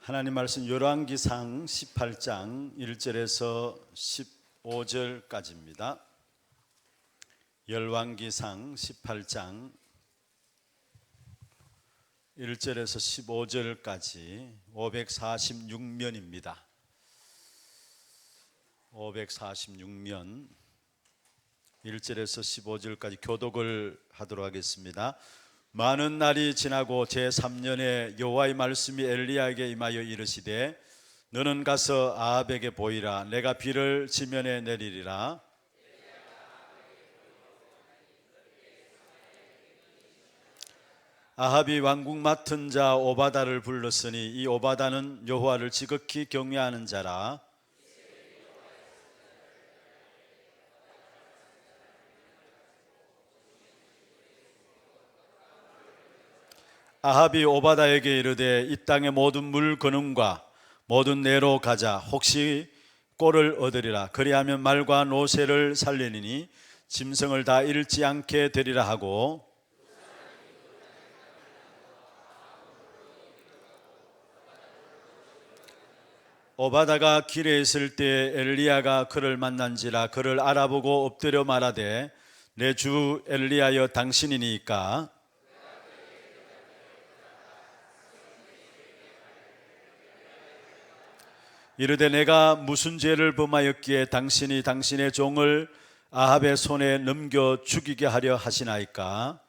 하나님 말씀 열왕기상 18장 1절에서 15절까지입니다. 열왕기상 18장 1절에서 15절까지 546면입니다. 546면 1절에서 15절까지 교독을 하도록 하겠습니다. 많은 날이 지나고 제3년에 여호와의 말씀이 엘리야에게 임하여 이르시되 너는 가서 아합에게 보이라. 내가 비를 지면에 내리리라. 아합이 왕궁 맡은 자 오바다를 불렀으니 이 오바다는 여호와를 지극히 경외하는 자라. 아합이 오바다에게 이르되 이 땅의 모든 물 거num과 모든 내로 가자. 혹시 꼴을 얻으리라. 그리하면 말과 노새를 살리니 짐승을 다 잃지 않게 되리라 하고, 오바다가 길에 있을 때 엘리야가 그를 만난지라. 그를 알아보고 엎드려 말하되 내 주 엘리야여 당신이니까. 이르되 내가 무슨 죄를 범하였기에 당신이 당신의 종을 아합의 손에 넘겨 죽이게 하려 하시나이까.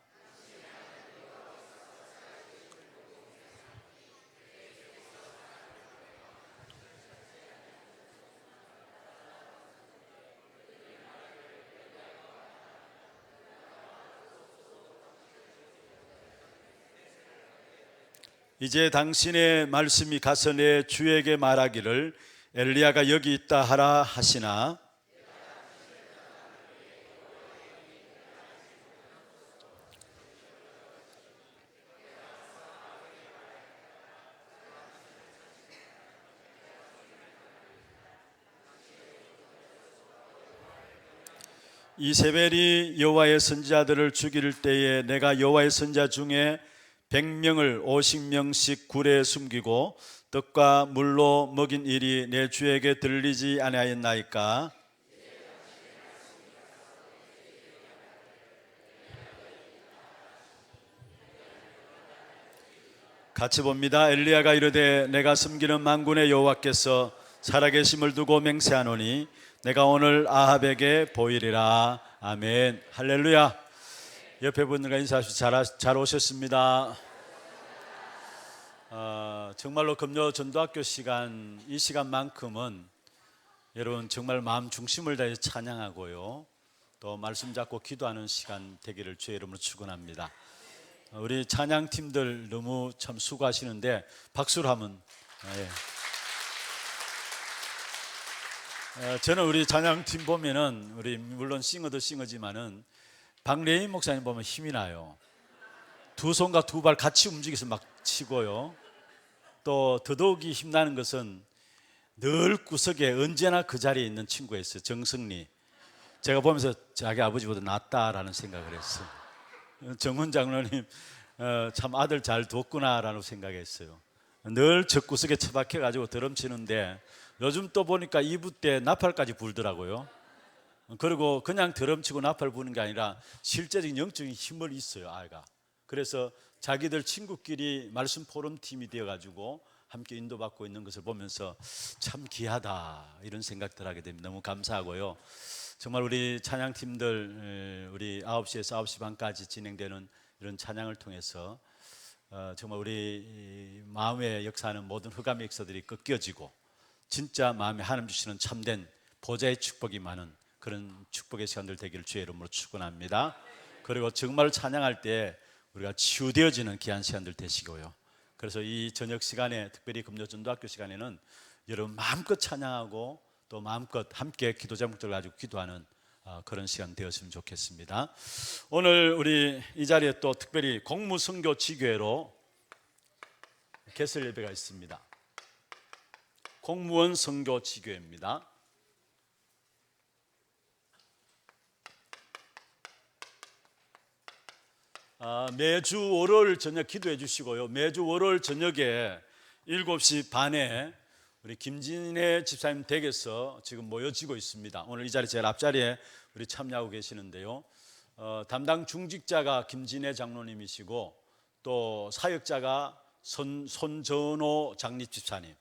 이제 당신의 말씀이 가서 내 주에게 말하기를 엘리야가 여기 있다 하라 하시나. 이세벨이 여호와의 선지자들을 죽일 때에 내가 여호와의 선지자 중에 100명을 50명씩 굴에 숨기고 떡과 물로 먹인 일이 내 주에게 들리지 아니하였나이까. 같이 봅니다. 엘리야가 이르되 내가 섬기는 만군의 여호와께서 살아계심을 두고 맹세하노니 내가 오늘 아합에게 보이리라. 아멘. 할렐루야. 옆에 분들과 인사하시고 잘 오셨습니다. 정말로 금요 전도학교 시간, 이 시간만큼은 여러분 정말 마음 중심을 다해서 찬양하고요, 또 말씀 잡고 기도하는 시간 되기를 주의 이름으로 축원합니다. 우리 찬양팀들 너무 참 수고하시는데 박수로 하면, 저는 우리 찬양팀 보면은 우리 물론 싱어도 싱어지만은 박래인 목사님 보면 힘이 나요. 두 손과 두 발 같이 움직여서 막 치고요. 또 더더욱이 힘나는 것은 늘 구석에 언제나 그 자리에 있는 친구가 있어요. 정승리. 제가 보면서 자기 아버지보다 낫다라는 생각을 했어요. 정훈 장로님 참 아들 잘 뒀구나라는 생각했어요. 늘 저 구석에 처박혀가지고 드럼 치는데 요즘 또 보니까 2부 때 나팔까지 불더라고요. 그리고 그냥 드럼 치고 나팔 부는 게 아니라 실제적인 영적인 힘을 있어요, 아이가. 그래서 자기들 친구끼리 말씀 포럼 팀이 되어가지고 함께 인도받고 있는 것을 보면서 참 귀하다 이런 생각들 하게 됩니다. 너무 감사하고요. 정말 우리 찬양팀들 우리 9시에서 9시 반까지 진행되는 이런 찬양을 통해서 정말 우리 마음에 역사하는 모든 흑암의 역사들이 꺾여지고 진짜 마음에 하나님 주시는 참된 보좌의 축복이 많은 그런 축복의 시간들 되기를 주의 이름으로 축원합니다. 그리고 정말 찬양할 때 우리가 치유되어지는 귀한 시간들 되시고요. 그래서 이 저녁 시간에, 특별히 금요 전도학교 시간에는 여러분 마음껏 찬양하고 또 마음껏 함께 기도 제목들 가지고 기도하는 그런 시간 되었으면 좋겠습니다. 오늘 우리 이 자리에 또 특별히 공무선교 지교회로 개설 예배가 있습니다. 공무원 선교 지교회입니다. 매주 월요일 저녁 기도해 주시고요. 매주 월요일 저녁에 7시 반에 우리 김진애 집사님 댁에서 지금 모여지고 있습니다. 오늘 이 자리 제일 앞자리에 우리 참여하고 계시는데요. 담당 중직자가 김진애 장로님이시고 또 사역자가 손전호 장립 집사님,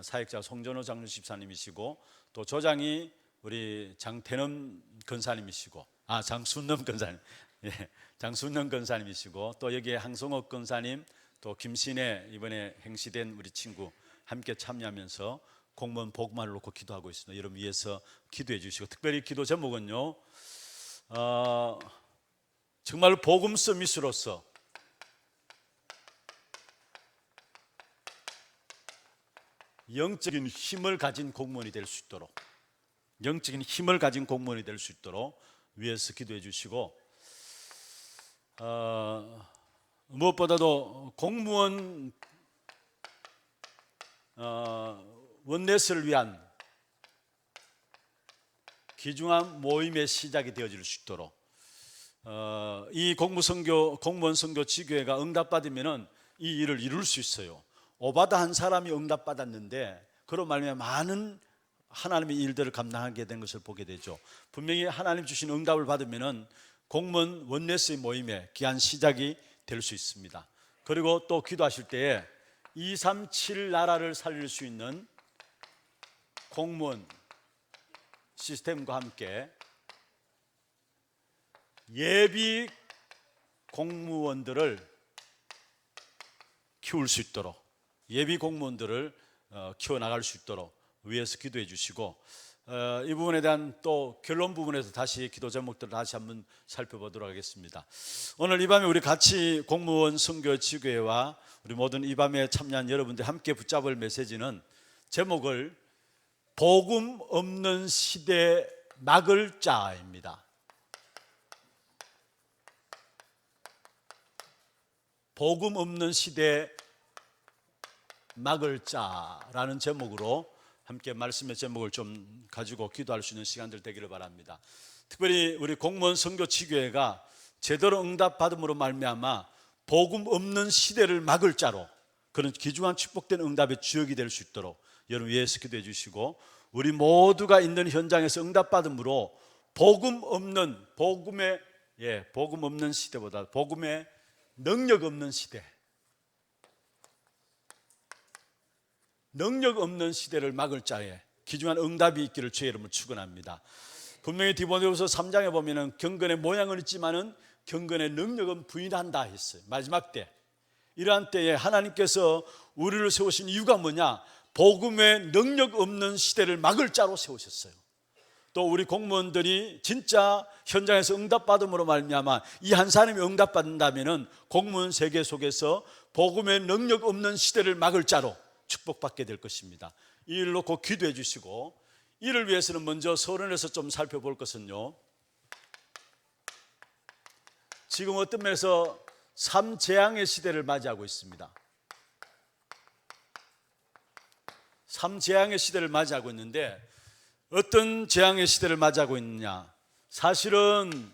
사역자 송전호 장립 집사님이시고 또 조장이 우리 장태넘 권사님이시고 장순넘 권사님, 예, 장순넘 권사님이시고 또 여기에 항성옥 권사님, 또 김신혜 이번에 행시된 우리 친구 함께 참여하면서 공무원 복음화를 놓고 기도하고 있습니다. 여러분 위해서 기도해 주시고, 특별히 기도 제목은요, 정말 복음 서밋으로서 영적인 힘을 가진 공무원이 될 수 있도록, 영적인 힘을 가진 공무원이 될 수 있도록 위해서 기도해 주시고, 무엇보다도 공무원 원내스를 위한 귀중한 모임의 시작이 되어질 수 있도록, 이 공무원 선교 지교회가 응답받으면 이 일을 이룰 수 있어요. 오바다 한 사람이 응답받았는데 그로 말미암아 많은 하나님의 일들을 감당하게 된 것을 보게 되죠. 분명히 하나님 주신 응답을 받으면 공무원 원내스의 모임의 귀한 시작이 될 수 있습니다. 그리고 또 기도하실 때에 237 나라를 살릴 수 있는 공무원 시스템과 함께 예비 공무원들을 키울 수 있도록, 예비 공무원들을 키워나갈 수 있도록 위해서 기도해 주시고, 이 부분에 대한 또 결론 부분에서 다시 기도 제목들을 다시 한번 살펴보도록 하겠습니다. 오늘 이 밤에 우리 같이 공무원 선교 지교회와 우리 모든 이 밤에 참여한 여러분들 함께 붙잡을 메시지는 제목을 복음 없는 시대 막을 자입니다. 복음 없는 시대 막을 자라는 제목으로 함께 말씀의 제목을 좀 가지고 기도할 수 있는 시간들 되기를 바랍니다. 특별히 우리 공무원 선교 지교회가 제대로 응답받음으로 말미암아 복음 없는 시대를 막을 자로, 그런 귀중한 축복된 응답의 주역이 될 수 있도록 여러분 위해서 기도해 주시고, 우리 모두가 있는 현장에서 응답받음으로 복음 없는 시대보다 복음의 능력 없는 시대, 능력 없는 시대를 막을 자에 귀중한 응답이 있기를 주의 이름으로 축원합니다. 분명히 디모데후서 3장에 보면은 경건의 모양은 있지만은 경건의 능력은 부인한다 했어요. 마지막 때, 이러한 때에 하나님께서 우리를 세우신 이유가 뭐냐? 복음의 능력 없는 시대를 막을 자로 세우셨어요. 또 우리 공무원들이 진짜 현장에서 응답받음으로 말미암아 이 한 사람이 응답받는다면은 공무원 세계 속에서 복음의 능력 없는 시대를 막을 자로 축복받게 될 것입니다. 이 일을 놓고 기도해 주시고, 이를 위해서는 먼저 서론에서 좀 살펴볼 것은요, 지금 어떤 면에서 3재앙의 시대를 맞이하고 있습니다. 3재앙의 시대를 맞이하고 있는데, 어떤 재앙의 시대를 맞이하고 있느냐? 사실은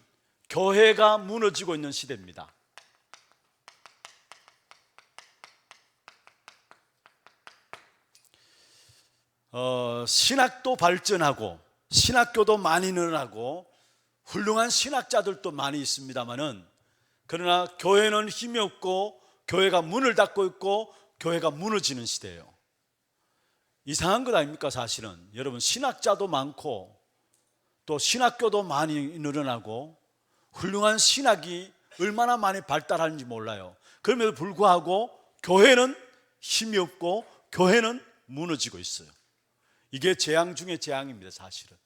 교회가 무너지고 있는 시대입니다. 신학도 발전하고 신학교도 많이 늘어나고 훌륭한 신학자들도 많이 있습니다만은, 그러나 교회는 힘이 없고 교회가 문을 닫고 있고 교회가 무너지는 시대예요. 이상한 것 아닙니까? 사실은 여러분, 신학자도 많고 또 신학교도 많이 늘어나고 훌륭한 신학이 얼마나 많이 발달하는지 몰라요. 그럼에도 불구하고 교회는 힘이 없고 교회는 무너지고 있어요. 이게 재앙 중에 재앙입니다. 사실은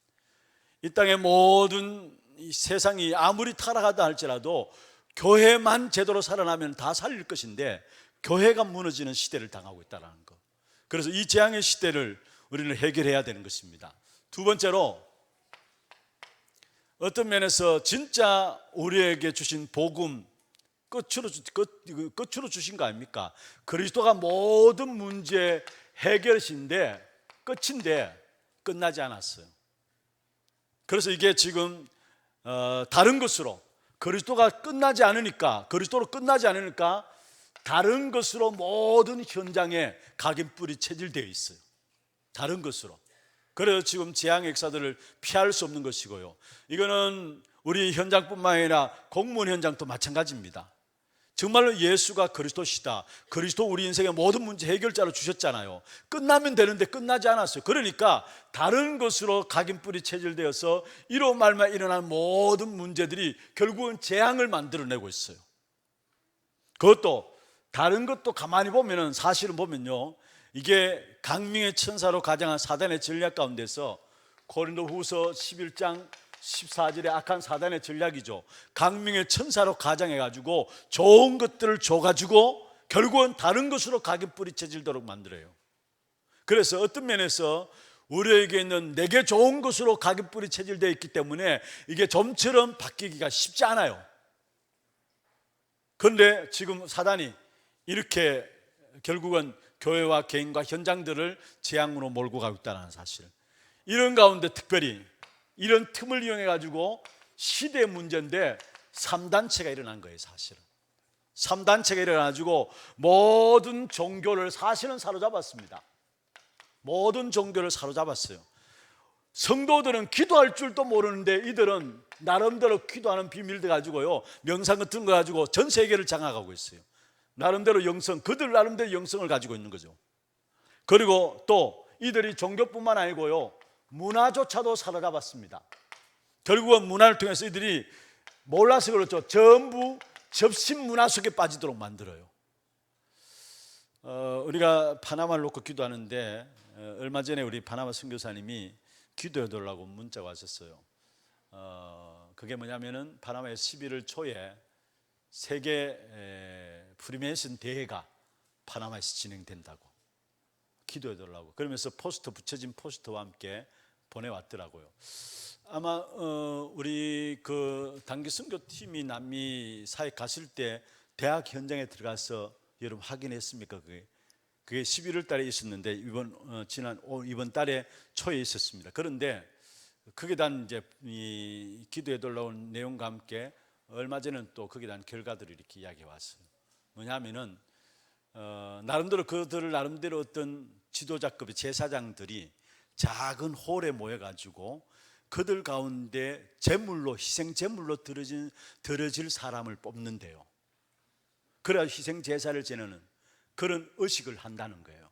이 땅의 모든 이 세상이 아무리 타락하다 할지라도 교회만 제대로 살아나면 다 살릴 것인데 교회가 무너지는 시대를 당하고 있다는 것. 그래서 이 재앙의 시대를 우리는 해결해야 되는 것입니다. 두 번째로, 어떤 면에서 진짜 우리에게 주신 복음 끝으로 주신 거 아닙니까? 그리스도가 모든 문제 해결이신데, 끝인데 끝나지 않았어요. 그래서 이게 지금 다른 것으로 그리스도로 끝나지 않으니까 다른 것으로 모든 현장에 각인뿔이 체질되어 있어요. 다른 것으로. 그래서 지금 재앙의 역사들을 피할 수 없는 것이고요. 이거는 우리 현장뿐만 아니라 공무원 현장도 마찬가지입니다. 정말로 예수가 그리스도시다, 그리스도 우리 인생의 모든 문제 해결자로 주셨잖아요. 끝나면 되는데 끝나지 않았어요. 그러니까 다른 것으로 각인뿔이 체질되어서 이로 말미암아 일어난 모든 문제들이 결국은 재앙을 만들어내고 있어요. 그것도 다른 것도 가만히 보면은, 사실은 보면요, 이게 강림의 천사로 가장한 사단의 전략 가운데서 고린도후서 11장 14절의 악한 사단의 전략이죠. 강림의 천사로 가장해가지고 좋은 것들을 줘가지고 결국은 다른 것으로 각인뿔이 체질도록 만들어요. 그래서 어떤 면에서 우리에게 있는 내게 좋은 것으로 각인뿔이 체질되어 있기 때문에 이게 좀처럼 바뀌기가 쉽지 않아요. 그런데 지금 사단이 이렇게 결국은 교회와 개인과 현장들을 재앙으로 몰고 가고 있다는 사실, 이런 가운데 특별히 이런 틈을 이용해 가지고 시대의 문제인데 3단체가 일어난 거예요. 사실은 3단체가 일어나가지고 모든 종교를 사실은 사로잡았습니다. 모든 종교를 사로잡았어요. 성도들은 기도할 줄도 모르는데 이들은 나름대로 기도하는 비밀들 가지고요, 명상 같은 거 가지고 전 세계를 장악하고 있어요. 나름대로 영성, 그들 나름대로 영성을 가지고 있는 거죠. 그리고 또 이들이 종교뿐만 아니고요, 문화조차도 사로잡았습니다. 결국은 문화를 통해서 이들이 몰라서 그렇죠, 전부 접신 문화 속에 빠지도록 만들어요. 우리가 파나마를 놓고 기도하는데 얼마 전에 우리 파나마 선교사님이 기도해 달라고 문자가 왔었어요. 그게 뭐냐면은 파나마의 11월 초에 세계 프리메이슨 대회가 파나마에서 진행된다고 기도해 달라고, 그러면서 포스터, 붙여진 포스터와 함께 보내왔더라고요. 아마 우리 그 단기 선교팀이 남미 사회 갔을 때 대학 현장에 들어가서 여러분 확인했습니까? 그게 11월 달에 있었는데 이번 달에 초에 있었습니다. 그런데 거기에 대한 이제 이 기도해 달라고 내용과 함께 얼마 전에는 또 거기에 대한 결과들을 이렇게 이야기해 왔어요. 뭐냐면은 나름대로 그들을 나름대로 어떤 지도자급의 제사장들이 작은 홀에 모여가지고 그들 가운데 제물로, 희생 제물로 드려질 사람을 뽑는데요. 그래야 희생 제사를 지내는 그런 의식을 한다는 거예요.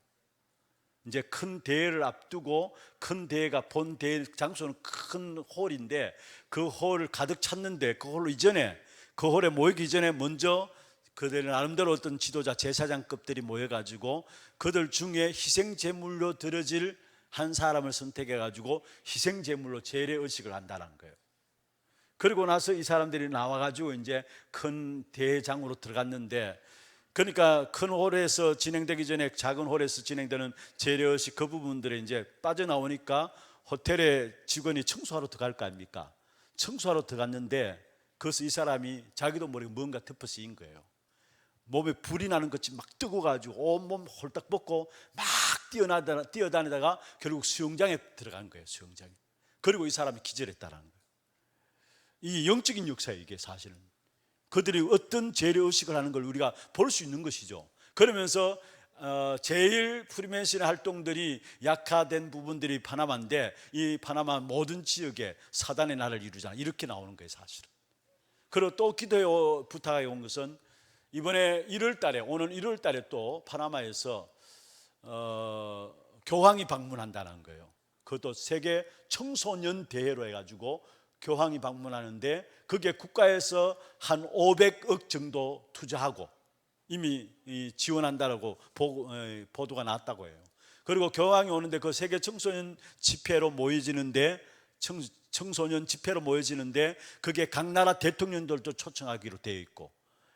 이제 큰 대회를 앞두고, 큰 대회가 본 대회 장소는 큰 홀인데 그 홀을 가득 찼는데 그 홀에 모이기 전에 먼저 그들의 나름대로 어떤 지도자 제사장급들이 모여가지고 그들 중에 희생 제물로 드려질 한 사람을 선택해가지고 희생 제물로 제례 의식을 한다는 거예요. 그리고 나서 이 사람들이 나와가지고 이제 큰 대회장으로 들어갔는데, 그러니까 큰 홀에서 진행되기 전에 작은 홀에서 진행되는 제례의식 그 부분들이 이제 빠져나오니까 호텔에 직원이 청소하러 들어갈 거 아닙니까? 청소하러 들어갔는데 그래서 이 사람이 자기도 모르게 뭔가 덮어 쓰인 거예요. 몸에 불이 나는 것이 막 뜨거워가지고 온몸 홀딱 벗고 막 뛰어다니다가 결국 수영장에 들어간 거예요. 수영장에. 그리고 이 사람이 기절했다라는 거예요. 이 영적인 역사예요. 이게 사실은 그들이 어떤 재래의식을 하는 걸 우리가 볼 수 있는 것이죠. 그러면서 제일 프리메이슨의 활동들이 약화된 부분들이 파나마인데 이 파나마 모든 지역에 사단의 날을 이루자, 이렇게 나오는 거예요. 사실은. 그리고 또 기도해 부탁해 온 것은 이번에 1월달에, 오는 1월달에 또 파나마에서 교황이 방문한다는 거예요. 그것도 세계 청소년 대회로 해가지고 교황이 방문하는데 그게 국가에서 한 500억 정도 투자하고 이미 지원한다라고 보도가 났다고 해요. 그리고 교황이 오는데 그 세계 청소년 집회로 모여지는데 청소년 집회로 모여지는데 그게 각 나라 대통령들도 초청하기로 되어 있고,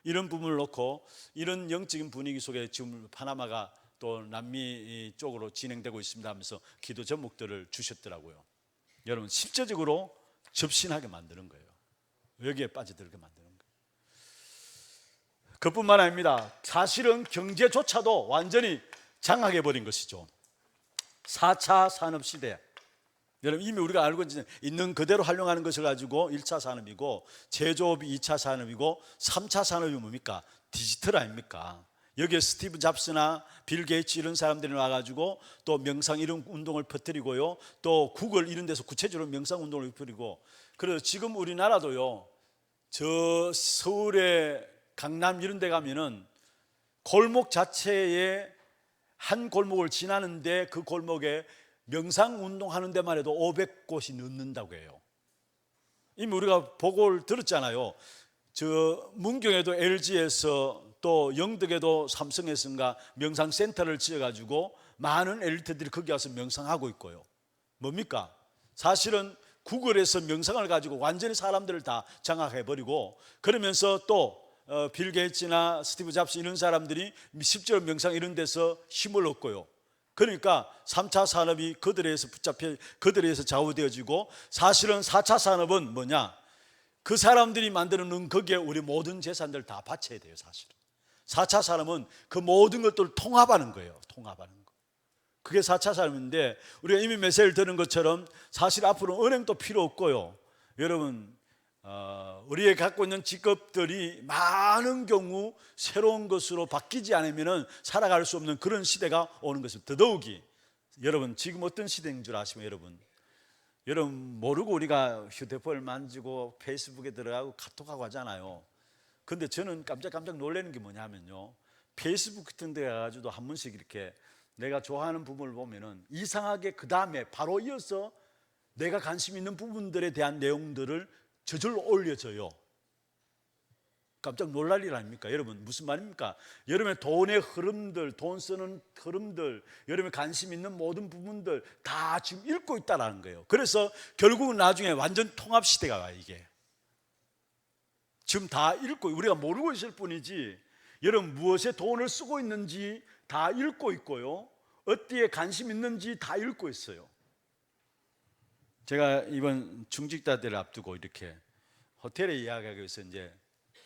이런 부분을 놓고 이런 영적인 분위기 속에 지금 파나마가 또 남미 쪽으로 진행되고 있습니다 하면서 기도 제목들을 주셨더라고요. 여러분, 실제적으로 접신하게 만드는 거예요. 여기에 빠져들게 만드는 거예요. 그뿐만 아닙니다. 사실은 경제조차도 완전히 장악해버린 것이죠. 4차 산업시대, 여러분 이미 우리가 알고 있는 그대로 활용하는 것을 가지고 1차 산업이고 제조업이 2차 산업이고 3차 산업이 뭡니까? 디지털 아닙니까? 여기에 스티브 잡스나 빌 게이츠 이런 사람들이 와가지고 또 명상 이런 운동을 퍼뜨리고요, 또 구글 이런 데서 구체적으로 명상 운동을 퍼뜨리고, 그래서 지금 우리나라도요, 저 서울의 강남 이런 데 가면은 골목 자체에 한 골목을 지나는데 그 골목에 명상 운동하는 데만 해도 500곳이 넘는다고 해요. 이미 우리가 보고를 들었잖아요. 저 문경에도 LG에서 또 영덕에도 삼성에서인가 명상센터를 지어가지고 많은 엘리트들이 거기 와서 명상하고 있고요. 뭡니까? 사실은 구글에서 명상을 가지고 완전히 사람들을 다 장악해버리고, 그러면서 또 빌 게이츠나 스티브 잡스 이런 사람들이 실제로 명상 이런 데서 힘을 얻고요. 그러니까 3차 산업이 그들에 의해서 붙잡혀, 그들에 의해서 좌우되어지고, 사실은 4차 산업은 뭐냐? 그 사람들이 만드는 거기에 우리 모든 재산들 다 바쳐야 돼요. 사실은 4차 산업은 그 모든 것들을 통합하는 거예요. 통합하는 거. 그게 4차 산업인데, 우리가 이미 메시지를 들은 것처럼 사실 앞으로 은행도 필요 없고요. 여러분, 우리의 갖고 있는 직업들이 많은 경우 새로운 것으로 바뀌지 않으면 살아갈 수 없는 그런 시대가 오는 것입니다. 더더욱이 여러분, 지금 어떤 시대인 줄 아시면, 여러분 모르고 우리가 휴대폰을 만지고 페이스북에 들어가고 카톡하고 하잖아요. 근데 저는 깜짝 놀라는 게 뭐냐면요, 페이스북 같은 데 가가지고 한 번씩 이렇게 내가 좋아하는 부분을 보면은 이상하게 그 다음에 바로 이어서 내가 관심 있는 부분들에 대한 내용들을 저절로 올려줘요. 깜짝 놀랄 일 아닙니까? 여러분, 무슨 말입니까? 여러분의 돈의 흐름들, 돈 쓰는 흐름들, 여러분의 관심 있는 모든 부분들 다 지금 읽고 있다는 거예요. 그래서 결국은 나중에 완전 통합 시대가 와요. 이게 지금 다 읽고, 우리가 모르고 있을 뿐이지, 여러분 무엇에 돈을 쓰고 있는지 다 읽고 있고요, 어디에 관심 있는지 다 읽고 있어요. 제가 이번 중직자들을 앞두고 이렇게 호텔에 이야기하기 위해서 이제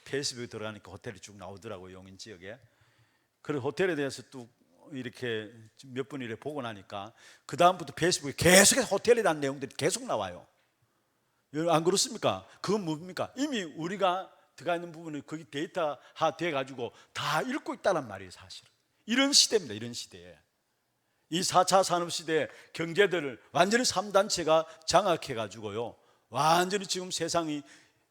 페이스북에 들어가니까 호텔이 쭉 나오더라고요, 용인 지역에. 그래서 호텔에 대해서 또 이렇게 몇 번 이렇게 보고 나니까 그 다음부터 페이스북에 계속해서 호텔에 대한 내용들이 계속 나와요. 안 그렇습니까? 그건 뭡니까? 이미 우리가 들어가 있는 부분이 거기 데이터화 돼가지고 다 읽고 있다는 말이에요. 사실은 이런 시대입니다. 이런 시대에, 이 4차 산업시대의 경제들을 완전히 3단체가 장악해가지고요, 완전히 지금 세상이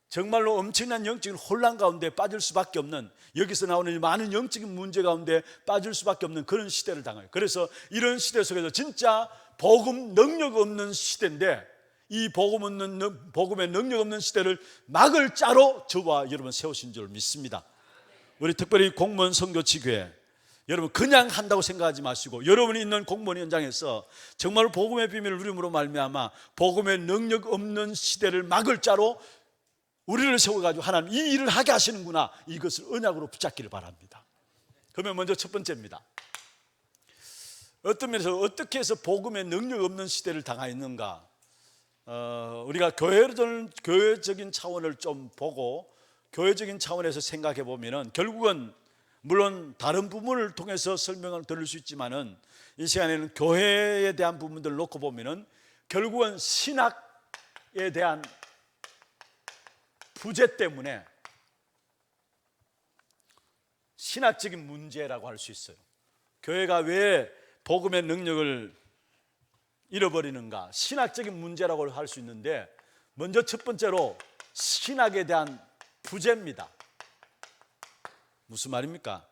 정말로 엄청난 영적인 혼란 가운데 빠질 수밖에 없는, 여기서 나오는 많은 영적인 문제 가운데 빠질 수밖에 없는 그런 시대를 당해요. 그래서 이런 시대 속에서 진짜 복음 능력 없는 시대인데, 이 복음의 능력 없는 시대를 막을 자로 저와 여러분 세우신 줄 믿습니다. 우리 특별히 공무원 선교지교회 여러분, 그냥 한다고 생각하지 마시고, 여러분이 있는 공무원 현장에서 정말 복음의 비밀을 누림으로 말미암아 복음의 능력 없는 시대를 막을 자로 우리를 세워가지고 하나님 이 일을 하게 하시는구나, 이것을 언약으로 붙잡기를 바랍니다. 그러면 먼저 첫 번째입니다. 어떤 면에서 어떻게 해서 복음의 능력 없는 시대를 당하였는가, 우리가 교회적인 차원을 좀 보고 교회적인 차원에서 생각해 보면은, 결국은 물론 다른 부분을 통해서 설명을 드릴 수 있지만은, 이 시간에는 교회에 대한 부분들을 놓고 보면은 결국은 신학에 대한 부재 때문에 신학적인 문제라고 할 수 있어요. 교회가 왜 복음의 능력을 잃어버리는가, 신학적인 문제라고 할 수 있는데, 먼저 첫 번째로 신학에 대한 부재입니다. 무슨 말입니까?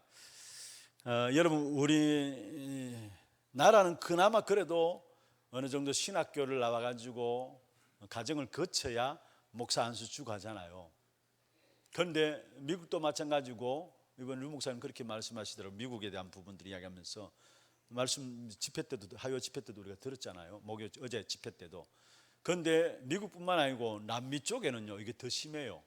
여러분, 우리 나라는 그나마 그래도 어느 정도 신학교를 나와가지고 가정을 거쳐야 목사 안수 주고 하잖아요. 그런데 미국도 마찬가지고, 이번 류 목사님 그렇게 말씀하시더라고요. 미국에 대한 부분들 이야기하면서 말씀 집회 때도, 하요 집회 때도 우리가 들었잖아요. 어제 집회 때도. 그런데 미국뿐만 아니고 남미 쪽에는요, 이게 더 심해요.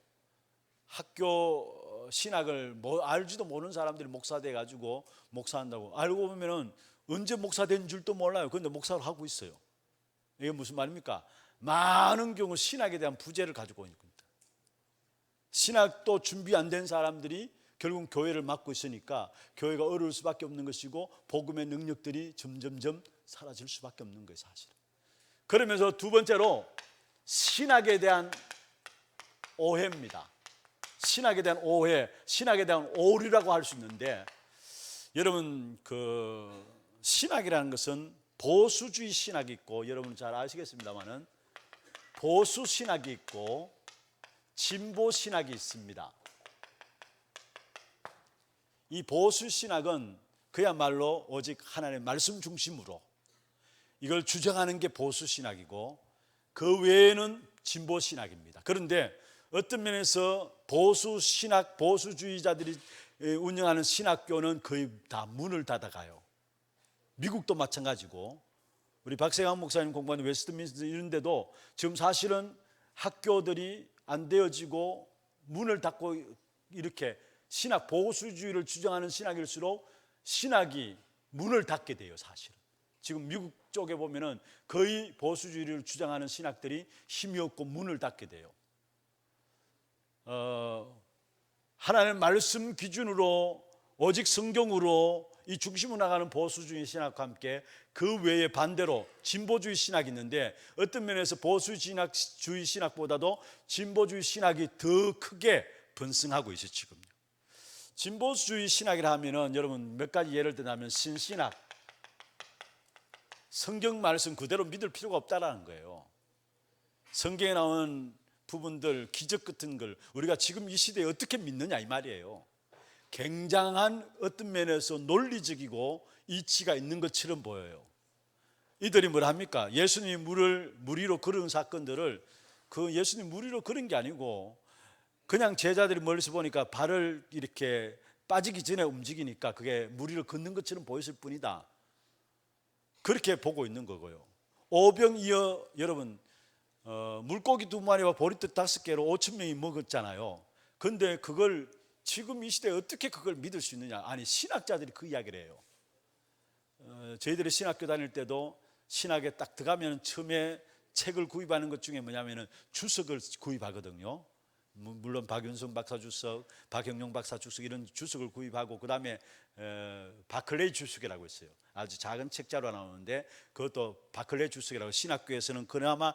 학교 신학을 알지도 모르는 사람들이 목사 돼가지고 목사한다고, 알고 보면은 언제 목사 된 줄도 몰라요. 그런데 목사를 하고 있어요. 이게 무슨 말입니까? 많은 경우 신학에 대한 부재를 가지고 있는 겁니다. 신학도 준비 안 된 사람들이 결국 교회를 맡고 있으니까 교회가 어려울 수밖에 없는 것이고, 복음의 능력들이 점점점 사라질 수밖에 없는 거예요, 사실은. 그러면서 두 번째로 신학에 대한 오해입니다. 신학에 대한 오해, 신학에 대한 오류라고 할 수 있는데, 여러분 그 신학이라는 것은 보수주의 신학이 있고, 여러분 잘 아시겠습니다만은 보수 신학이 있고 진보 신학이 있습니다. 이 보수 신학은 그야말로 오직 하나님의 말씀 중심으로 이걸 주장하는 게 보수 신학이고, 그 외에는 진보 신학입니다. 그런데 어떤 면에서 보수 신학, 보수주의자들이 운영하는 신학교는 거의 다 문을 닫아가요. 미국도 마찬가지고, 우리 박세강 목사님 공부하는 웨스트민스터 이런 데도 지금 사실은 학교들이 안 되어지고 문을 닫고, 이렇게 신학, 보수주의를 주장하는 신학일수록 신학이 문을 닫게 돼요. 사실은 지금 미국 쪽에 보면은 거의 보수주의를 주장하는 신학들이 힘이 없고 문을 닫게 돼요. 하나님의 말씀 기준으로 오직 성경으로 이 중심으로 나가는 보수주의 신학과 함께 그 외에 반대로 진보주의 신학이 있는데, 어떤 면에서 보수주의 신학보다도 진보주의 신학이 더 크게 번성하고 있어요. 지금 진보주의 신학이라 하면은 여러분 몇 가지 예를 들자면 신신학, 성경 말씀 그대로 믿을 필요가 없다라는 거예요. 성경에 나오는 부분들, 기적 같은 걸 우리가 지금 이 시대에 어떻게 믿느냐 이 말이에요. 굉장한 어떤 면에서 논리적이고 이치가 있는 것처럼 보여요. 이들이 뭘 합니까? 예수님이 물 위로 걸은 사건들을, 그 예수님 물 위로 걸은 게 아니고 그냥 제자들이 멀리서 보니까 발을 이렇게 빠지기 전에 움직이니까 그게 물 위로 걷는 것처럼 보였을 뿐이다, 그렇게 보고 있는 거고요. 오병이어, 여러분 물고기 2마리와 보리떡 5개로 5천 명이 먹었잖아요. 그런데 그걸 지금 이 시대에 어떻게 그걸 믿을 수 있느냐? 아니, 신학자들이 그 이야기를 해요. 저희들이 신학교 다닐 때도 신학에 딱 들어가면 처음에 책을 구입하는 것 중에 뭐냐면은 주석을 구입하거든요. 물론 박윤성 박사 주석, 박형룡 박사 주석, 이런 주석을 구입하고, 그 다음에 바클레이 주석이라고 있어요. 아주 작은 책자로 나오는데 그것도 바클레이 주석이라고, 신학교에서는 그나마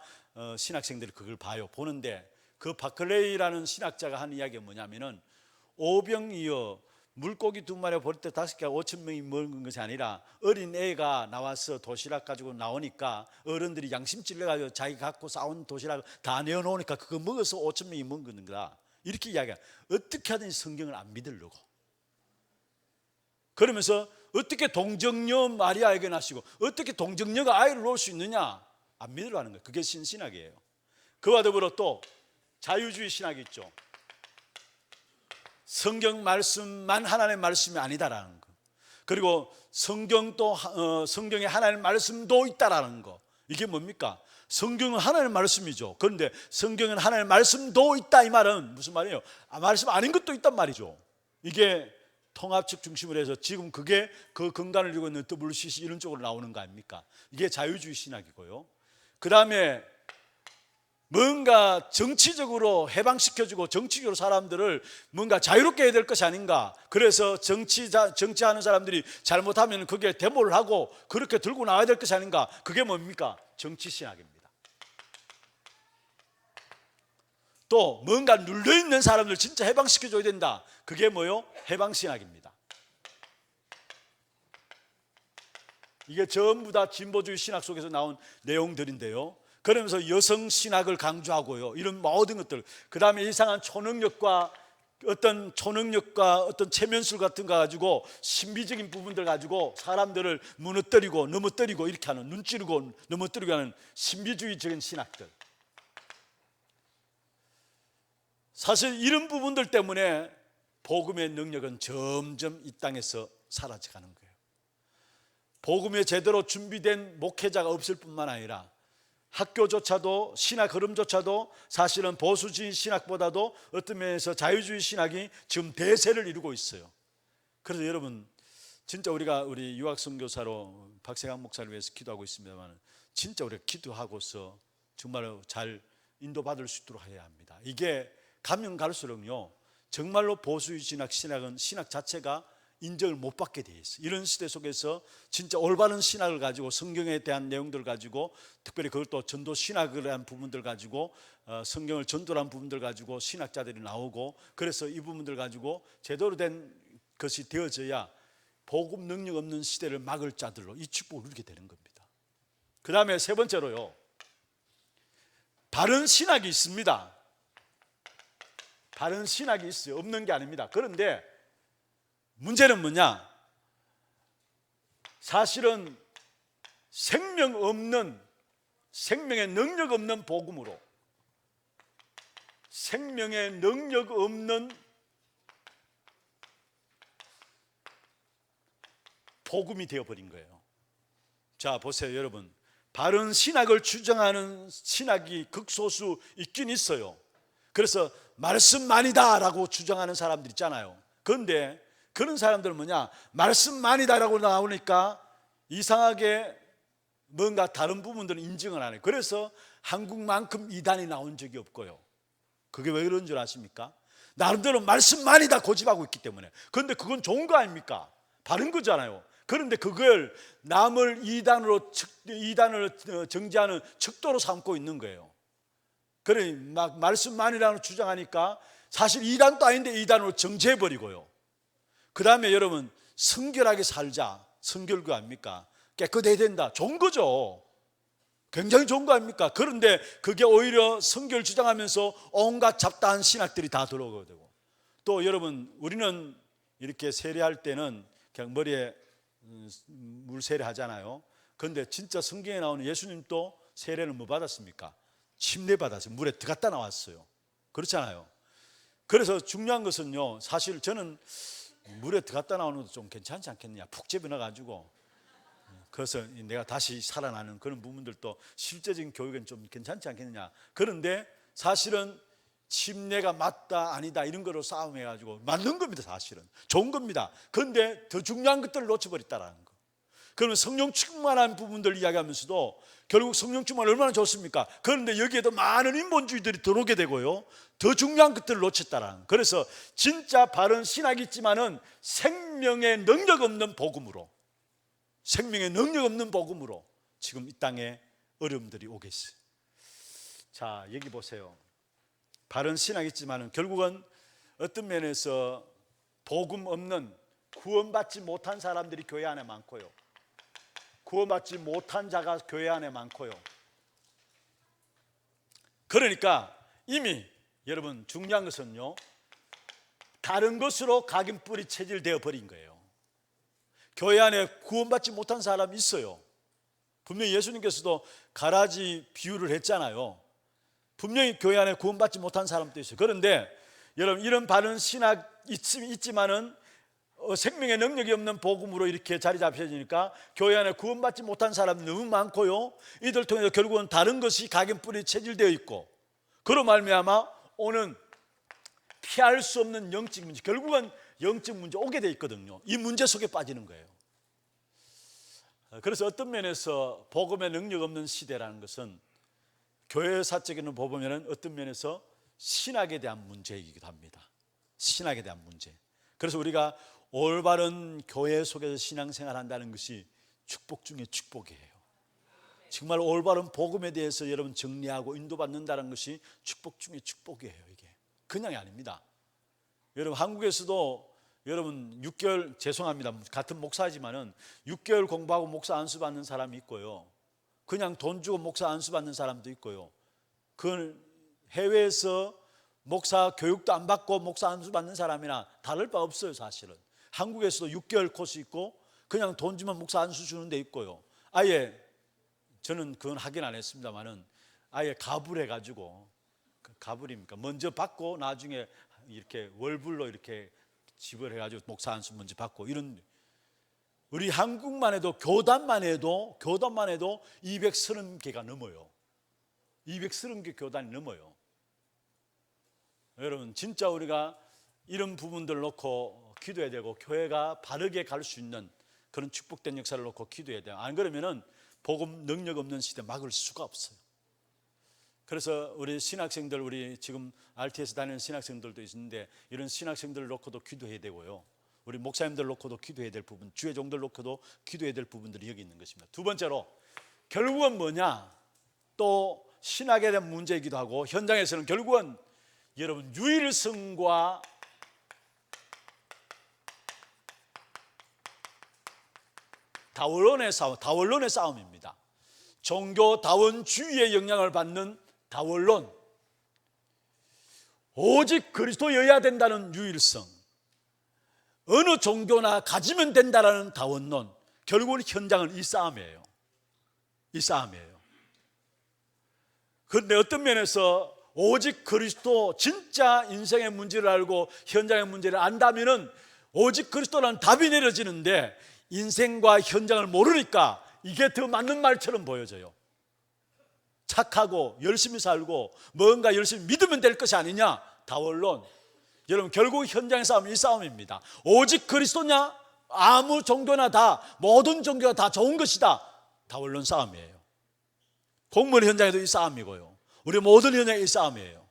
신학생들이 그걸 봐요. 보는데 그 바클레이라는 신학자가 하는 이야기가 뭐냐면은 오병이어 물고기 2마리 보리떡 5개가 5천 명이 먹은 것이 아니라 어린 애가 나와서 도시락 가지고 나오니까 어른들이 양심 찔러가지고 자기 갖고 싸운 도시락 다 내어놓으니까 그거 먹어서 5천 명이 먹은 거다, 이렇게 이야기해요. 어떻게 하든지 성경을 안 믿으려고. 그러면서 어떻게 동정녀 마리아에게 낳으시고 어떻게 동정녀가 아이를 놓을 수 있느냐, 안 믿으려고 하는 거예요. 그게 신신학이에요. 그와 더불어 또 자유주의 신학이 있죠. 성경 말씀만 하나님의 말씀이 아니다라는 거, 그리고 성경도 성경에 하나님의 말씀도 있다라는 거. 이게 뭡니까? 성경은 하나님의 말씀이죠. 그런데 성경은 하나님의 말씀도 있다, 이 말은 무슨 말이에요? 말씀 아닌 것도 있단 말이죠. 이게 통합적 중심으로 해서 지금 그게 그 근간을 이루고 있는 WCC 이런 쪽으로 나오는 거 아닙니까? 이게 자유주의 신학이고요. 그 다음에 뭔가 정치적으로 해방시켜주고 정치적으로 사람들을 뭔가 자유롭게 해야 될 것이 아닌가. 그래서 정치하는 사람들이 잘못하면 그게 데모를 하고 그렇게 들고 나와야 될 것이 아닌가. 그게 뭡니까? 정치신학입니다. 또 뭔가 눌려있는 사람들 진짜 해방시켜줘야 된다. 그게 뭐요? 해방신학입니다. 이게 전부 다 진보주의 신학 속에서 나온 내용들인데요. 그러면서 여성 신학을 강조하고요, 이런 모든 것들, 그 다음에 이상한 초능력과 어떤 체면술 같은 거 가지고 신비적인 부분들 가지고 사람들을 무너뜨리고 넘어뜨리고 이렇게 하는, 눈 찌르고 넘어뜨리고 하는 신비주의적인 신학들. 사실 이런 부분들 때문에 복음의 능력은 점점 이 땅에서 사라져가는 거예요. 복음에 제대로 준비된 목회자가 없을 뿐만 아니라 학교조차도, 신학 흐름조차도 사실은 보수주의 신학보다도 어떤 면에서 자유주의 신학이 지금 대세를 이루고 있어요. 그래서 여러분 진짜 우리 유학 선교사로 박세강 목사를 위해서 기도하고 있습니다만, 진짜 우리가 기도하고서 정말로 잘 인도받을 수 있도록 해야 합니다. 이게 가면 갈수록요, 정말로 보수주의 신학은 신학 자체가 인정을 못 받게 돼 있어요. 이런 시대 속에서 진짜 올바른 신학을 가지고, 성경에 대한 내용들을 가지고, 특별히 그것도 전도 신학을 한 부분들 가지고, 성경을 전도한 부분들 가지고 신학자들이 나오고, 그래서 이 부분들 가지고 제대로 된 것이 되어져야 복음 능력 없는 시대를 막을 자들로 이 축복을 누리게 되는 겁니다. 그 다음에 세 번째로요, 바른 신학이 있습니다. 바른 신학이 있어요. 없는 게 아닙니다. 그런데 문제는 뭐냐? 사실은 생명 없는, 생명의 능력 없는 복음으로, 생명의 능력 없는 복음이 되어버린 거예요. 자, 보세요, 여러분. 바른 신학을 주장하는 신학이 극소수 있긴 있어요. 그래서 말씀만이다 라고 주장하는 사람들 있잖아요. 그런데 그런 사람들은 뭐냐, 말씀만이다 라고 나오니까 이상하게 뭔가 다른 부분들은 인정을 안 해요. 그래서 한국만큼 이단이 나온 적이 없고요. 그게 왜 그런 줄 아십니까? 나름대로 말씀만이다 고집하고 있기 때문에. 그런데 그건 좋은 거 아닙니까? 바른 거잖아요. 그런데 그걸 남을 이단을 정죄하는 척도로 삼고 있는 거예요. 그래 막 말씀만이라고 주장하니까 사실 이단도 아닌데 이단으로 정죄해버리고요. 그 다음에 여러분, 성결하게 살자, 성결교 아닙니까? 깨끗해야 된다, 좋은 거죠. 굉장히 좋은 거 아닙니까? 그런데 그게 오히려 성결 주장하면서 온갖 잡다한 신학들이 다 들어오게 되고, 또 여러분, 우리는 이렇게 세례할 때는 그냥 머리에 물 세례하잖아요. 그런데 진짜 성경에 나오는 예수님도 세례는 뭐 받았습니까? 침례 받았어요. 물에 들어갔다 나왔어요. 그렇잖아요. 그래서 중요한 것은요, 사실 저는 물에 들어갔다 나오는 것도 좀 괜찮지 않겠느냐, 푹 집어넣어가지고, 그래서 내가 다시 살아나는 그런 부분들도 실제적인 교육은 좀 괜찮지 않겠느냐. 그런데 사실은 침례가 맞다 아니다 이런 거로 싸움해가지고 맞는 겁니다. 사실은 좋은 겁니다. 그런데 더 중요한 것들을 놓쳐버렸다라는 거. 그러면 성령 충만한 부분들 이야기하면서도 결국 성령 충만 얼마나 좋습니까? 그런데 여기에도 많은 인본주의들이 들어오게 되고요, 더 중요한 것들을 놓쳤다라는 거. 그래서 진짜 바른 신학이 있지만은 생명의 능력 없는 복음으로, 생명의 능력 없는 복음으로 지금 이 땅에 어려움들이 오게 있어요. 자, 여기 보세요. 바른 신학이 있지만 결국은 어떤 면에서 복음 없는, 구원받지 못한 사람들이 교회 안에 많고요, 구원받지 못한 자가 교회 안에 많고요. 그러니까 이미 여러분 중요한 것은요, 다른 것으로 각인뿔이 체질되어 버린 거예요. 교회 안에 구원받지 못한 사람이 있어요. 분명히 예수님께서도 가라지 비유를 했잖아요. 분명히 교회 안에 구원받지 못한 사람도 있어요. 그런데 여러분, 이런 바른 신학 있지만은 생명의 능력이 없는 복음으로 이렇게 자리 잡혀지니까 교회 안에 구원받지 못한 사람이 너무 많고요, 이들 통해서 결국은 다른 것이 각인뿔이 체질되어 있고, 그로 말미암아 오는 피할 수 없는 영적 문제, 결국은 영적 문제 오게 돼 있거든요. 이 문제 속에 빠지는 거예요. 그래서 어떤 면에서 복음의 능력 없는 시대라는 것은 교회사적인 보면은 어떤 면에서 신학에 대한 문제이기도 합니다. 신학에 대한 문제. 그래서 우리가 올바른 교회 속에서 신앙생활 한다는 것이 축복 중에 축복이에요. 정말 올바른 복음에 대해서 여러분 정리하고 인도받는다는 것이 축복 중에 축복이에요. 이게 그냥이 아닙니다. 여러분, 한국에서도 여러분 6개월, 죄송합니다, 같은 목사지만은 6개월 공부하고 목사 안수 받는 사람이 있고요, 그냥 돈 주고 목사 안수 받는 사람도 있고요, 그 해외에서 목사 교육도 안 받고 목사 안수 받는 사람이나 다를 바 없어요. 사실은 한국에서도 6개월 코스 있고 그냥 돈 주면 목사 안수 주는 데 있고요, 아예 저는 그건 확인 안 했습니다만은 아예 가불해 가지고, 가불입니까? 먼저 받고 나중에 이렇게 월불로 이렇게 지불해 가지고 목사 안수 먼저 받고, 이런, 우리 한국만 해도 교단만 해도 230개가 넘어요. 230개 교단이 넘어요. 여러분, 진짜 우리가 이런 부분들을 놓고 기도해야 되고, 교회가 바르게 갈 수 있는 그런 축복된 역사를 놓고 기도해야 돼요. 안 그러면은 복음 능력 없는 시대 막을 수가 없어요. 그래서 우리 신학생들, 우리 지금 RTS 다니는 신학생들도 있는데 이런 신학생들을 놓고도 기도해야 되고요, 우리 목사님들 놓고도 기도해야 될 부분, 주의 종들 놓고도 기도해야 될 부분들이 여기 있는 것입니다. 두 번째로 결국은 뭐냐, 또 신학에 대한 문제이기도 하고, 현장에서는 결국은 여러분 유일성과 다원론의 싸움, 다원론의 싸움입니다. 종교 다원주의의 영향을 받는 다원론, 오직 그리스도여야 된다는 유일성, 어느 종교나 가지면 된다라는 다원론, 결국은 현장은 이 싸움이에요. 이 싸움이에요. 그런데 어떤 면에서 오직 그리스도, 진짜 인생의 문제를 알고 현장의 문제를 안다면은 오직 그리스도라는 답이 내려지는데, 인생과 현장을 모르니까 이게 더 맞는 말처럼 보여져요. 착하고 열심히 살고 뭔가 열심히 믿으면 될 것이 아니냐, 다원론. 여러분, 결국 현장의 싸움은 이 싸움입니다. 오직 그리스도냐, 아무 종교나 다, 모든 종교가 다 좋은 것이다, 다원론 싸움이에요. 공무원 현장에도 이 싸움이고요, 우리 모든 현장에 이 싸움이에요.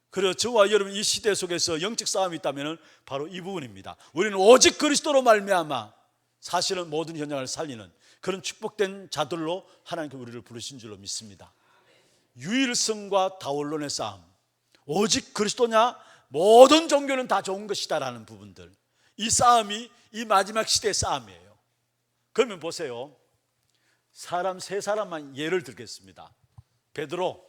그래서 저와 여러분, 이 시대 속에서 영적 싸움이 있다면 바로 이 부분입니다. 우리는 오직 그리스도로 말미암아 사실은 모든 현장을 살리는 그런 축복된 자들로 하나님께 우리를 부르신 줄로 믿습니다. 유일성과 다원론의 싸움, 오직 그리스도냐, 모든 종교는 다 좋은 것이다 라는 부분들, 이 싸움이 이 마지막 시대의 싸움이에요. 그러면 보세요, 사람 세 사람만 예를 들겠습니다. 베드로,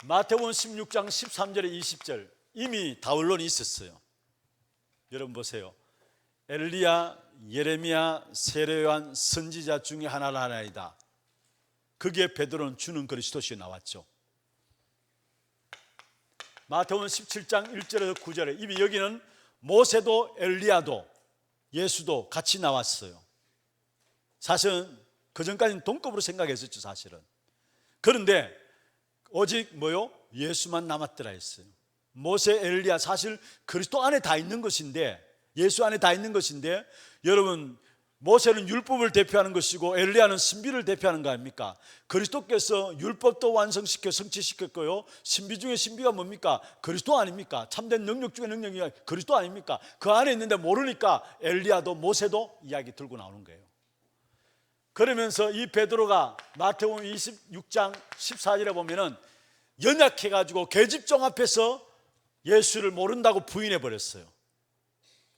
마태복음 16장 13절에 20절, 이미 다원론이 있었어요. 여러분 보세요, 엘리야, 예레미야, 세례요한 선지자 중에 하나이다. 거기에 베드로는 주는 그리스도시 나왔죠. 마태복음 17장 1절에서 9절에 이미 여기는 모세도 엘리야도 예수도 같이 나왔어요. 사실은 그전까지는 동급으로 생각했었죠, 사실은. 그런데 오직 뭐요? 예수만 남았더라 했어요. 모세, 엘리야, 사실 그리스도 안에 다 있는 것인데, 예수 안에 다 있는 것인데, 여러분, 모세는 율법을 대표하는 것이고 엘리야는 신비를 대표하는 거 아닙니까? 그리스도께서 율법도 완성시켜 성취시켰고요, 신비 중에 신비가 뭡니까? 그리스도 아닙니까? 참된 능력 중에 능력이 그리스도 아닙니까? 그 안에 있는데 모르니까 엘리야도 모세도 이야기 들고 나오는 거예요. 그러면서 이 베드로가 마태복음 26장 14절에 보면은 연약해가지고 계집종 앞에서 예수를 모른다고 부인해 버렸어요.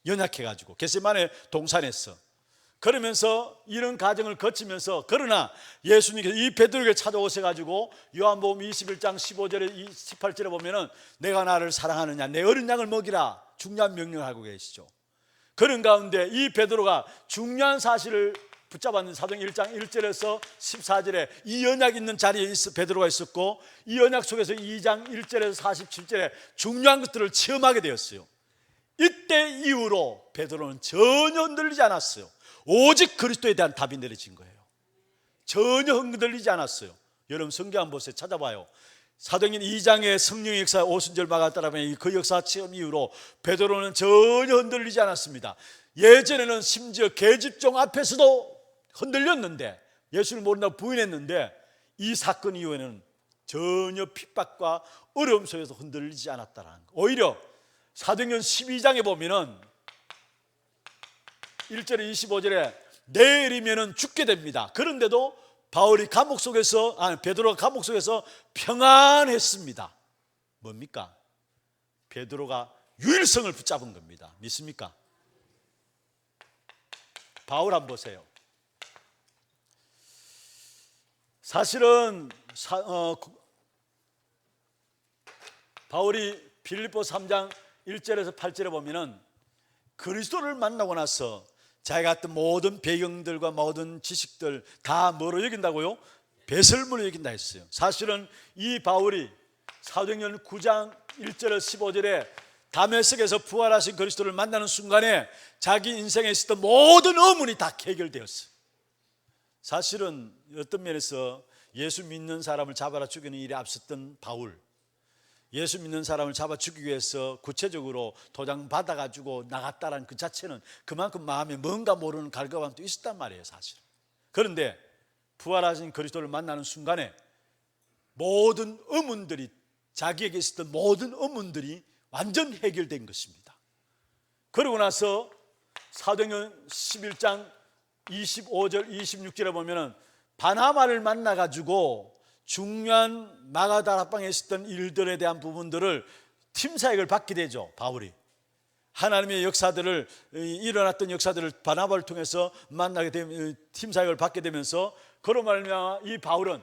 연약해가지고 겟세마네 동산에서. 그러면서 이런 과정을 거치면서, 그러나 예수님께서 이 베드로에게 찾아오셔가지고 요한복음 21장 15절에 18절에 보면은 내가 나를 사랑하느냐, 내 어린 양을 먹이라, 중요한 명령을 하고 계시죠. 그런 가운데 이 베드로가 중요한 사실을 붙잡았는 사도행 1장 1절에서 14절에 이 언약 있는 자리에 베드로가 있었고, 이 언약 속에서 2장 1절에서 47절에 중요한 것들을 체험하게 되었어요. 이때 이후로 베드로는 전혀 흔들리지 않았어요. 오직 그리스도에 대한 답이 내려진 거예요. 전혀 흔들리지 않았어요. 여러분 성경 한번 보세요. 찾아봐요. 사도행전 2장의 성령의 역사 오순절 마가다라면 그 역사 체험 이후로 베드로는 전혀 흔들리지 않았습니다. 예전에는 심지어 계집종 앞에서도 흔들렸는데, 예수를 모른다고 부인했는데, 이 사건 이후에는 전혀 핍박과 어려움 속에서 흔들리지 않았다는 거. 오히려 사도행전 12장에 보면은 1절에 25절에 내일이면은 죽게 됩니다. 그런데도 바울이 감옥 속에서, 베드로가 감옥 속에서 평안했습니다. 뭡니까? 베드로가 유일성을 붙잡은 겁니다. 믿습니까? 바울 한번 보세요. 사실은 바울이 빌립보 3장 1절에서 8절에 보면은 그리스도를 만나고 나서 자기가 갖던 모든 배경들과 모든 지식들 다 뭐로 여긴다고요? 배설물로 여긴다 했어요. 사실은 이 바울이 사도행전 9장 1절에서 15절에 다메섹에서 부활하신 그리스도를 만나는 순간에 자기 인생에 있었던 모든 의문이 다 해결되었어요. 사실은 어떤 면에서 예수 믿는 사람을 잡아라 죽이는 일에 앞섰던 바울, 예수 믿는 사람을 잡아 죽이기 위해서 구체적으로 도장 받아가지고 나갔다라는 그 자체는 그만큼 마음에 뭔가 모르는 갈급함도 있었단 말이에요, 사실. 그런데 부활하신 그리스도를 만나는 순간에 모든 의문들이, 자기에게 있었던 모든 의문들이 완전 해결된 것입니다. 그러고 나서 사도행전 11장 25절 26절에 보면은 바나바를 만나가지고 중요한 마가다락방에 있었던 일들에 대한 부분들을 팀 사역을 받게 되죠, 바울이. 하나님의 역사들을, 일어났던 역사들을 바나바를 통해서 만나게 되면, 팀 사역을 받게 되면서, 그로 말미암아 이 바울은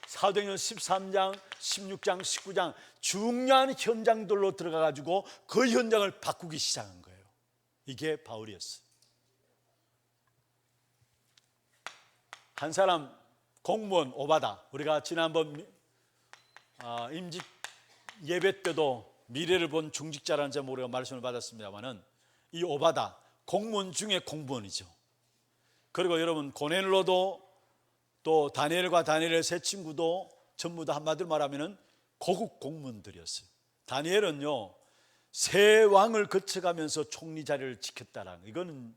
사도행전 13장, 16장, 19장 중요한 현장들로 들어가 가지고 그 현장을 바꾸기 시작한 거예요. 이게 바울이었어요. 한 사람, 공무원 오바다, 우리가 지난번 임직 예배 때도 미래를 본 중직자라는 점으로 우리가 말씀을 받았습니다만은, 이 오바다 공무원 중에 공무원이죠. 그리고 여러분, 고넬로도 또 다니엘과 다니엘의 세 친구도 전부 다 한마디로 말하면은 고급 공무원들이었어요. 다니엘은요, 세 왕을 거쳐가면서 총리 자리를 지켰다라는, 이거는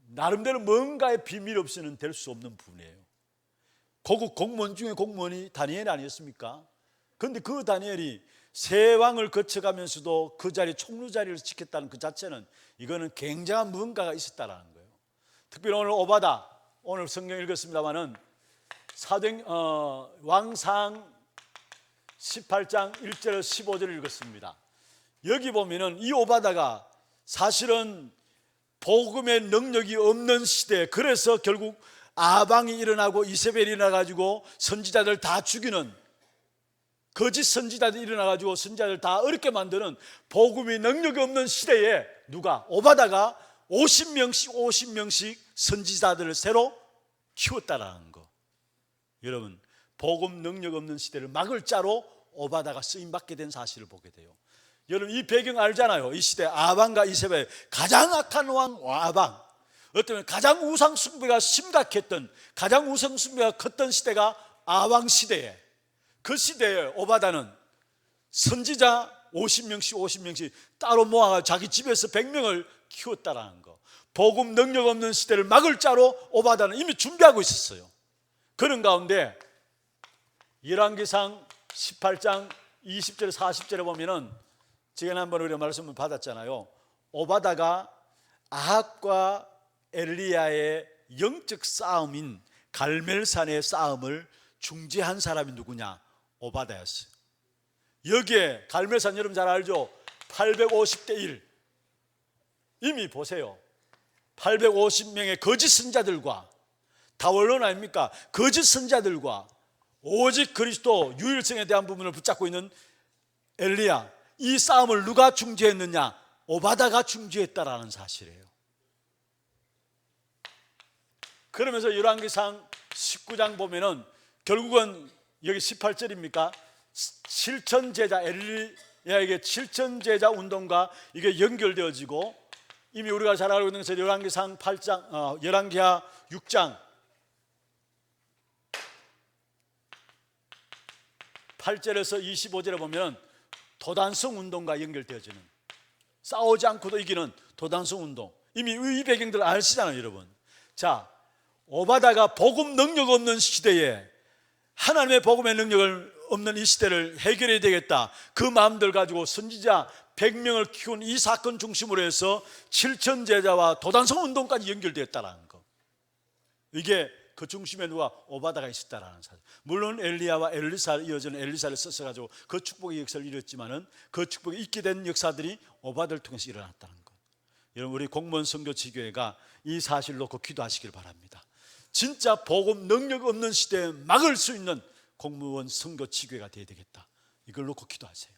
나름대로 뭔가의 비밀 없이는 될 수 없는 부분이에요. 고급 공무원 중에 공무원이 다니엘 아니었습니까? 그런데 그 다니엘이 세 왕을 거쳐가면서도 그 자리, 총리 자리를 지켰다는 그 자체는, 이거는 굉장한 무언가가 있었다라는 거예요. 특별히 오늘 오바다, 오늘 성경 읽었습니다마는 왕상 18장 1절 15절을 읽었습니다. 여기 보면은 이 오바다가 사실은 복음의 능력이 없는 시대, 그래서 결국 아방이 일어나고 이세벨이 일어나가지고 선지자들 다 죽이는, 거짓 선지자들이 일어나가지고 선지자들 다 어렵게 만드는 복음의 능력이 없는 시대에 누가, 오바다가 50명씩 선지자들을 새로 키웠다라는 거. 여러분, 복음 능력 없는 시대를 막을 자로 오바다가 쓰임받게 된 사실을 보게 돼요. 여러분, 이 배경 알잖아요. 이 시대 아방과 이세벨, 가장 악한 왕 아방, 어쩌면 가장 우상 숭배가 심각했던, 가장 우상 숭배가 컸던 시대가 아방 시대에, 그 시대에 오바다는 선지자 50명씩 따로 모아가 자기 집에서 100명을 키웠다라는 거. 복음 능력 없는 시대를 막을 자로 오바다는 이미 준비하고 있었어요. 그런 가운데 열왕기상 18장 20절 40절에 보면은, 지난번 우리가 말씀을 받았잖아요. 오바다가 아합과 엘리야의 영적 싸움인 갈멜산의 싸움을 중재한 사람이 누구냐? 오바다였어요. 여기에 갈멜산, 여러분 잘 알죠? 850대 1. 이미 보세요, 850명의 거짓 선자들과, 다 원론 아닙니까? 거짓 선자들과 오직 그리스도 유일성에 대한 부분을 붙잡고 있는 엘리야, 이 싸움을 누가 중재했느냐? 오바다가 중재했다라는 사실이에요. 그러면서 열왕기상 19장 보면은 결국은 여기 18절입니까? 칠천제자, 엘리야에게 칠천제자 운동과 이게 연결되어지고, 이미 우리가 잘 알고 있는 것은 열왕기상 8장, 열왕기하 6장 8절에서 25절에 보면 도단성 운동과 연결되어지는, 싸우지 않고도 이기는 도단성 운동, 이미 이 배경들 아시잖아요, 여러분. 자, 오바다가 복음 능력 없는 시대에 하나님의 복음의 능력을 없는 이 시대를 해결해야 되겠다, 그 마음들 가지고 선지자 100명을 키운 이 사건 중심으로 해서 7천제자와 도단성 운동까지 연결되었다는 거. 이게 그 중심에 누가? 오바다가 있었다라는 사실. 물론 엘리야와 엘리사를 이어지는 엘리사를 써서 그 축복의 역사를 이뤘지만은, 그 축복이 있게 된 역사들이 오바다를 통해서 일어났다는 것. 여러분, 우리 공무원 선교 지교회가 이 사실을 놓고 기도하시길 바랍니다. 진짜 복음 능력 없는 시대에 막을 수 있는 공무원 선교 지교회가 되어야 되겠다, 이걸 놓고 기도하세요.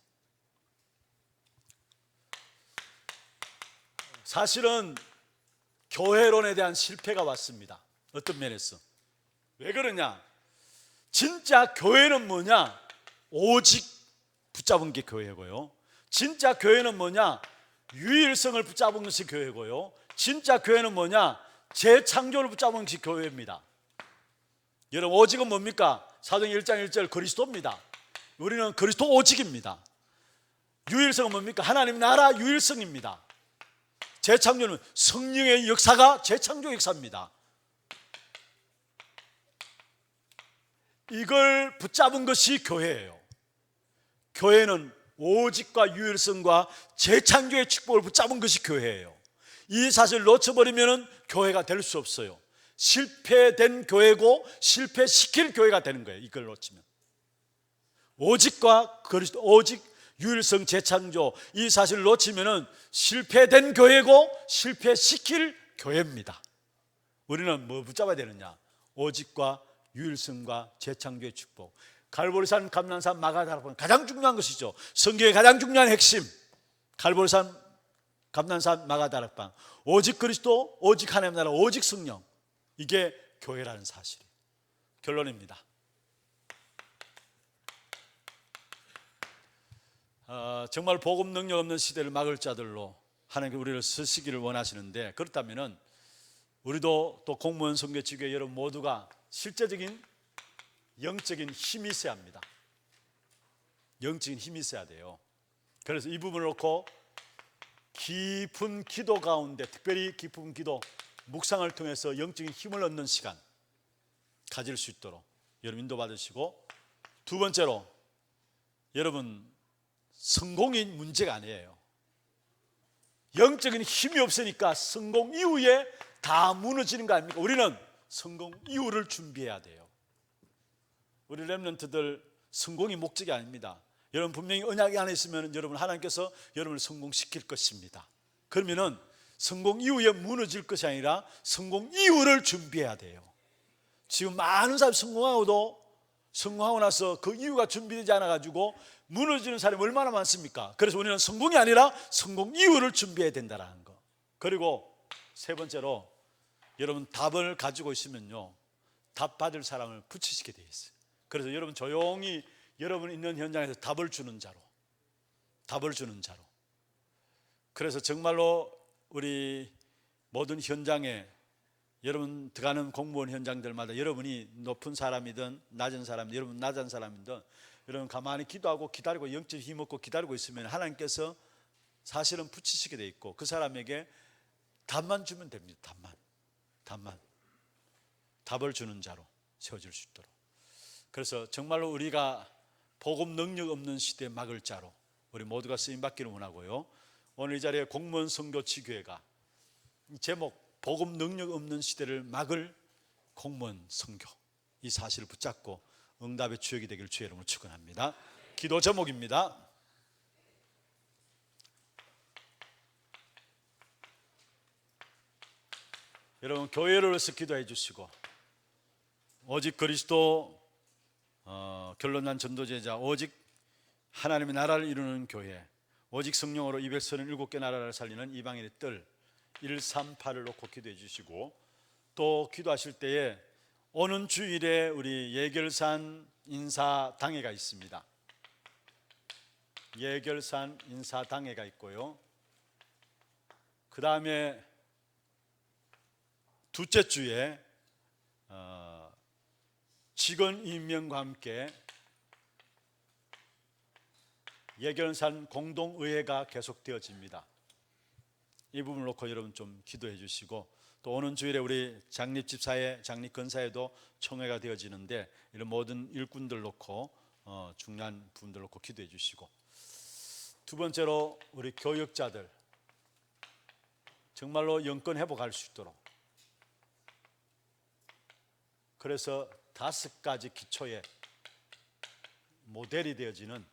사실은 교회론에 대한 실패가 왔습니다. 어떤 면에서. 왜 그러냐? 진짜 교회는 뭐냐? 오직 붙잡은 게 교회고요. 진짜 교회는 뭐냐? 유일성을 붙잡은 것이 교회고요. 진짜 교회는 뭐냐? 재창조를 붙잡은 것이 교회입니다. 여러분, 오직은 뭡니까? 사도행전 1장 1절 그리스도입니다. 우리는 그리스도 오직입니다. 유일성은 뭡니까? 하나님 나라 유일성입니다. 재창조는 성령의 역사가 재창조 역사입니다. 이걸 붙잡은 것이 교회예요. 교회는 오직과 유일성과 재창조의 축복을 붙잡은 것이 교회예요. 이 사실을 놓쳐버리면 교회가 될 수 없어요. 실패된 교회고 실패시킬 교회가 되는 거예요, 이걸 놓치면. 오직과 그리스도, 오직 유일성, 재창조, 이 사실을 놓치면은 실패된 교회고 실패시킬 교회입니다. 우리는 뭐 붙잡아야 되느냐? 오직과 유일성과 재창조의 축복. 갈보리산, 감난산, 마가다락방 가장 중요한 것이죠. 성경의 가장 중요한 핵심. 갈보리산, 감난산, 마가다락방. 오직 그리스도, 오직 하나님 나라, 오직 성령. 이게 교회라는 사실이에요. 결론입니다. 정말 복음 능력 없는 시대를 막을 자들로 하나님께 우리를 쓰시기를 원하시는데, 그렇다면 우리도 또 공무원 선교지교회 여러분 모두가 실제적인 영적인 힘이 있어야 합니다. 영적인 힘이 있어야 돼요. 그래서 이 부분을 놓고 깊은 기도 가운데, 특별히 깊은 기도, 묵상을 통해서 영적인 힘을 얻는 시간 가질 수 있도록 여러분 인도받으시고, 두 번째로 여러분 성공이 문제가 아니에요. 영적인 힘이 없으니까 성공 이후에 다 무너지는 거 아닙니까? 우리는 성공 이후를 준비해야 돼요. 우리 렘넌트들 성공이 목적이 아닙니다. 여러분 분명히 언약이 안에 있으면 여러분 하나님께서 여러분을 성공시킬 것입니다. 그러면은 성공 이후에 무너질 것이 아니라 성공 이후를 준비해야 돼요. 지금 많은 사람이 성공하고 나서 그 이유가 준비되지 않아 가지고 무너지는 사람이 얼마나 많습니까? 그래서 우리는 성공이 아니라 성공 이후를 준비해야 된다는 거. 그리고 세 번째로 여러분 답을 가지고 있으면요, 답 받을 사람을 붙이시게 돼 있어요. 그래서 여러분 조용히 여러분 있는 현장에서 답을 주는 자로. 그래서 정말로 우리 모든 현장에 여러분 들어가는 공무원 현장들마다 여러분이 높은 사람이든 낮은 사람이든, 여러분 낮은 사람이든 여러분 가만히 기도하고 기다리고 영적 힘 얻고 기다리고 있으면 하나님께서 사실은 붙이시게 돼 있고 그 사람에게 답만 주면 됩니다. 답을 주는 자로 세워질 수 있도록. 그래서 정말로 우리가 복음 능력 없는 시대에 막을 자로 우리 모두가 쓰임받기를 원하고요. 오늘 이 자리에 공무원 선교지교회가 제목 복음 능력 없는 시대를 막을 공무원 선교, 이 사실을 붙잡고 응답의 주역이 되길 주의 이름으로 축원합니다. 기도 제목입니다. 여러분 교회를 위해서 기도해 주시고, 오직 그리스도 결론난 전도제자, 오직 하나님의 나라를 이루는 교회, 오직 성령으로 237개 나라를 살리는 이방인의 뜰 138을 놓고 기도해 주시고, 또 기도하실 때에 오는 주일에 우리 예결산 인사당회가 있습니다. 예결산 인사당회가 있고요. 그 다음에 둘째 주에 직원 임명과 함께 예결산 공동의회가 계속되어집니다. 이 부분을 놓고 여러분 좀 기도해 주시고, 또 오는 주일에 우리 장립집사회, 장립건사회도 총회가 되어지는데 이런 모든 일꾼들 놓고 중요한 부분들 놓고 기도해 주시고, 두 번째로 우리 교역자들 정말로 영권 회복할 수 있도록, 그래서 5가지 기초의 모델이 되어지는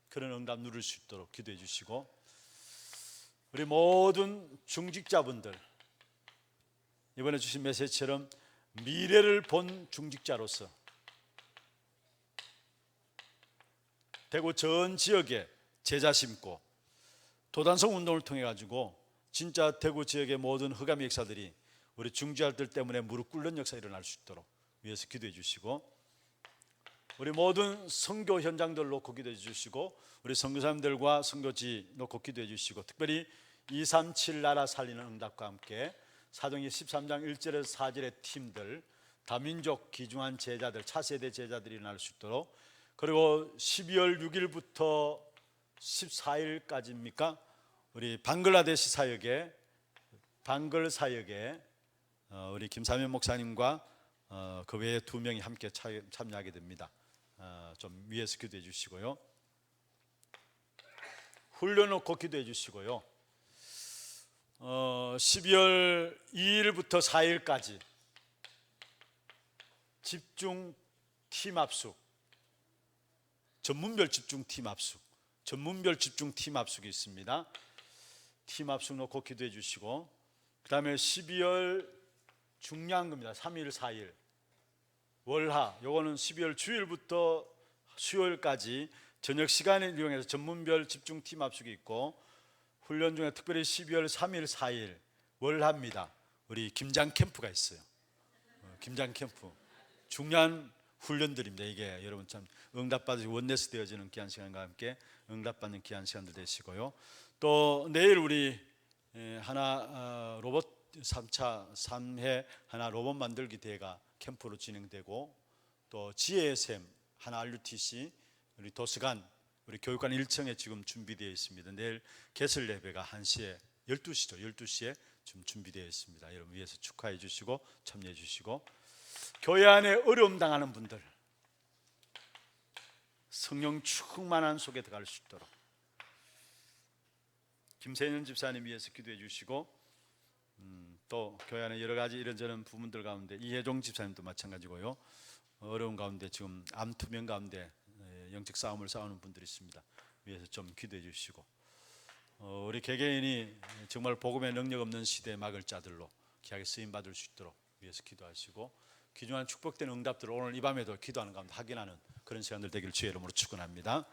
그런 응답 누릴 수 있도록 기도해 주시고, 우리 모든 중직자분들 이번에 주신 메시지처럼 미래를 본 중직자로서 대구 전 지역에 제자 심고 도단성 운동을 통해 가지고 진짜 대구 지역의 모든 흑암 역사들이 우리 중직자들 때문에 무릎 꿇는 역사 일어날 수 있도록 위해서 기도해 주시고, 우리 모든 선교 현장들 놓고 기도해 주시고, 우리 선교사님들과 선교지 놓고 기도해 주시고, 특별히 237 나라 살리는 응답과 함께 사도행전 13장 1절에서 4절의 팀들, 다민족 귀중한 제자들, 차세대 제자들이 일어날 수 있도록, 그리고 12월 6일부터 14일까지입니까? 우리 방글라데시 사역에 우리 김사면 목사님과 그 외에 2명이 함께 참여하게 됩니다. 좀 위에서 기도해 주시고요. 훈련 놓고 기도해 주시고요. 12월 2일부터 4일까지 집중 팀 합숙, 전문별 집중 팀 합숙, 전문별 집중 팀 합숙이 있습니다. 팀 합숙 놓고 기도해 주시고, 그 다음에 12월 중요한 겁니다. 3일 4일 월하, 요거는 12월 주일부터 수요일까지 저녁 시간을 이용해서 전문별 집중 팀 합숙이 있고, 훈련 중에 특별히 12월 3일 4일 월하입니다. 우리 김장 캠프가 있어요. 김장 캠프 중요한 훈련들입니다. 이게 여러분 참 응답받으시고 원네스 되어지는 귀한 시간과 함께 응답받는 귀한 시간들 되시고요. 또 내일 우리 하나 로봇 3차 3회 하나 로봇 만들기 대회가 캠프로 진행되고, 또 지혜의 샘 하나 RUTC 우리 도서관 우리 교육관 1층에 지금 준비되어 있습니다. 내일 개설 예배가 1시에 12시죠. 12시에 지금 준비되어 있습니다. 여러분 위해서 축하해 주시고 참여해 주시고, 교회 안에 어려움 당하는 분들 성령 충만한 속에 들어갈 수 있도록 김세현 집사님 위해서 기도해 주시고, 또 교회 안에 여러 가지 이런저런 부분들 가운데 이혜종 집사님도 마찬가지고요. 어려운 가운데 지금 암 투명 가운데 영적 싸움을 싸우는 분들이 있습니다. 위해서 좀 기도해 주시고, 우리 개개인이 정말 복음의 능력 없는 시대의 막을 자들로 귀하게 쓰임 받을 수 있도록 위해서 기도하시고, 귀중한 축복된 응답들을 오늘 이 밤에도 기도하는 가운데 확인하는 그런 시간들 되기를 주의 이름으로 축원합니다.